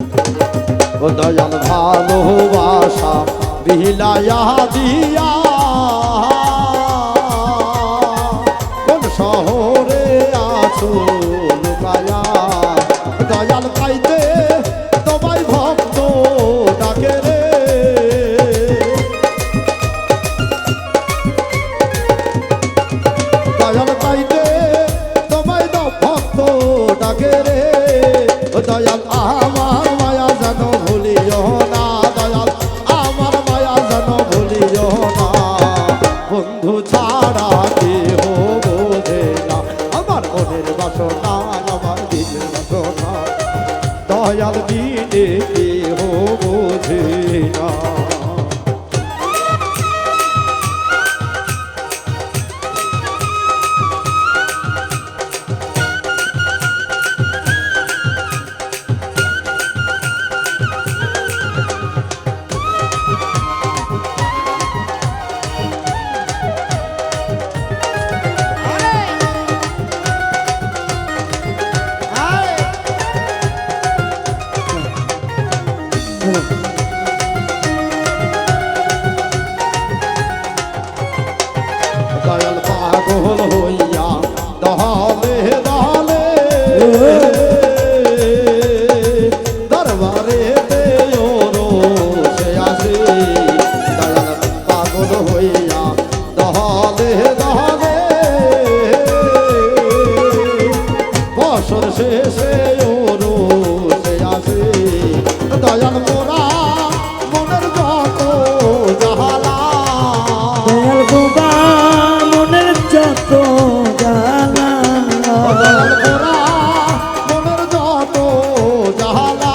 ও দয়াল ভালোবাসা বিলায়া দিয়া কোন শহরে আছো লুকায়া দয়াল পাইতে তোমায় ভক্ত ডাকে রে দয়াল পাইতে তোমায় ভক্ত ডাকে রে ও দয়াল আমার মায়া যেন ভুলিও না দয়াল আমার মায়া যেন ভুলিও না বন্ধু ছাড়া কেহ বোঝে না আমার মনের বাসনা আমার দিলের বাসনা দয়াল বিনে কেহ বোঝে না দয়াল পাগল হইয়া দহলে দহলে দরবারে সে আসে দয়াল পাগল হইয়া দহলে দহলে বছর শেষে সে আসে দয়াল মোরা মনের যত জাহালা দয়াল বাবা মনের যত জ্বালা দয়াল মোরা মনের যত জাহালা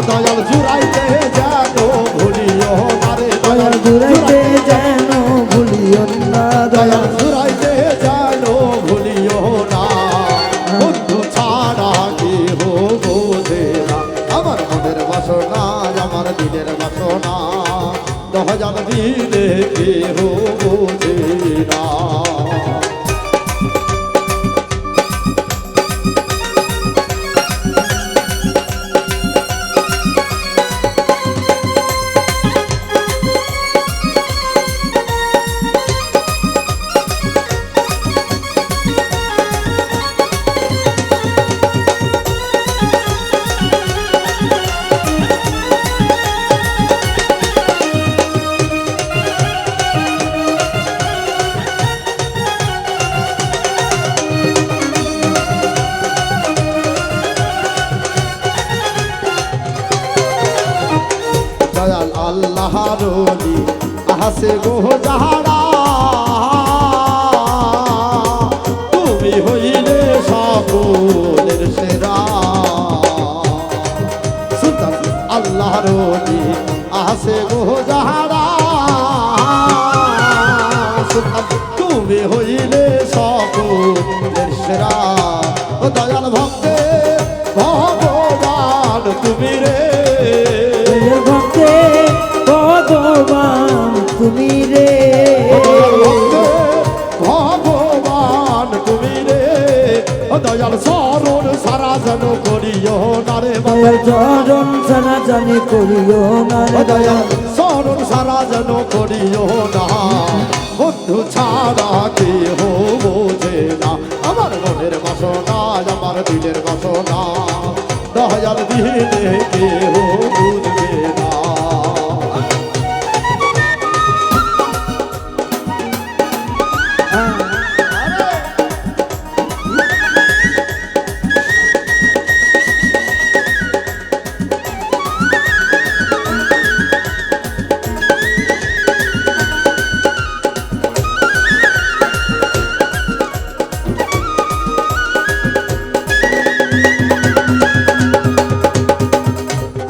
দয়াল জুড়াইতে যেন ভুলিও না রে দয়াল জুড়াইতে যেন ভুলিও না দয়াল জুড়াইতে যেন ভুলিও না বন্ধু ছাড়া কেহ বোঝে না আমার মনের বাসনা আমার দিনের বাসনা দয়াল দিলে কেহ বোঝে না দয়াল আল্লাহর ওলি আহাসে গো যাহারা তুমি হইলে সকলের সেরা সুলতান আল্লাহর ওলি আহাসে গো যাহারা সুলতান তুমি হইলে সকলের সেরা ও দয়াল ভক্তে ভগবান তুমি রে ভক্তে ভগবান তুমি রে ভগবান তুমি রে দয়াল শরণ সারা যেন করিও না রে দয়াল চরণ সারা জানি করিও না রে দয়াল শরণ সারা যেন করিও না বন্ধু ছাড়া কেহ বোঝে না আমার মনের বাসনা আমার দিলের বাসনা দয়াল দিলে কেহ বুঝবে না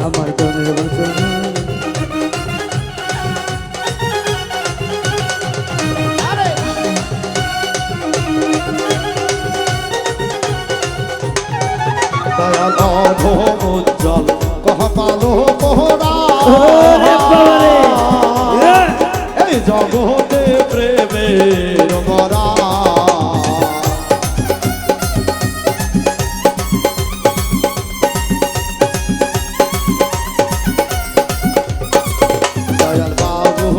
আমার জনের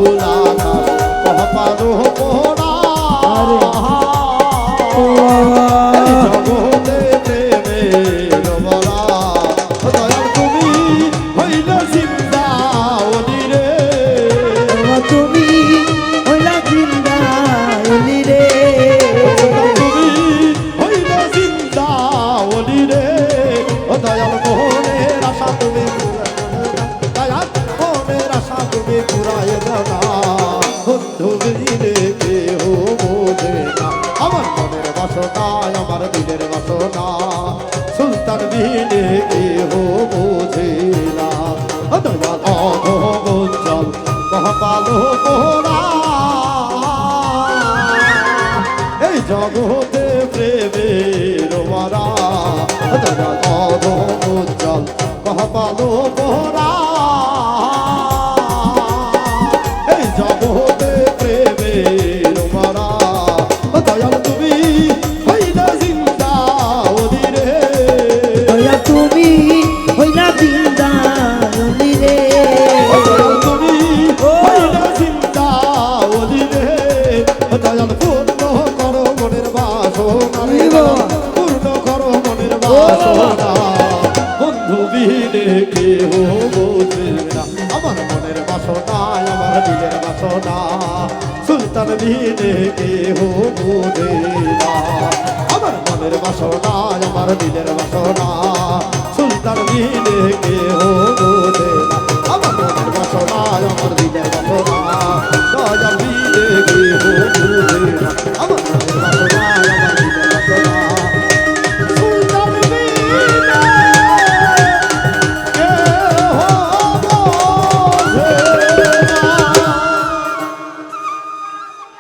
ফুলানা কপালো পোড়া আরে। এই জগতে প্রেমের বলা দয়াল তুমি হইল জিন্দা ওদিরে তুমি হইলা জিন্দায়নি রে তুমি হইল জিন্দা ওদিরে দয়াল মোহনের আশা তুমি দয়াল মোহনের আশা তুমি পুরায় দাও বন্ধু বিনে কেহ বোঝে না আমার মনের বাসনা আমার দিলের বাসনা সুলতান বিনে কেহ বোঝে না দয়াল অধোগঞ্জল মহাপালো পোড়া এই জগতে প্রেমের মারা দয়াল অধোগঞ্জল মহাপালো পোড়া এই জগতে প্রেমের মারা দয়াল তুমি হইলা জিন্দা ওদিরে দয়া তুমি হইলা জিন্দায়নি রে দয়াল তুমি হইলা জিন্দা ওদিরে দয়াল পূর্ণ করো মনের বাসনা রে পূর্ণ করো মনের বাসনা বন্ধু বিনে কেহ বোঝে না আমার মনের বাসনা আমার দিলের বাসনা সুলতান বিনে কেহ বোঝে না আমার মনের বাসনা আমার দিলের বাসনা সুলতান বিনে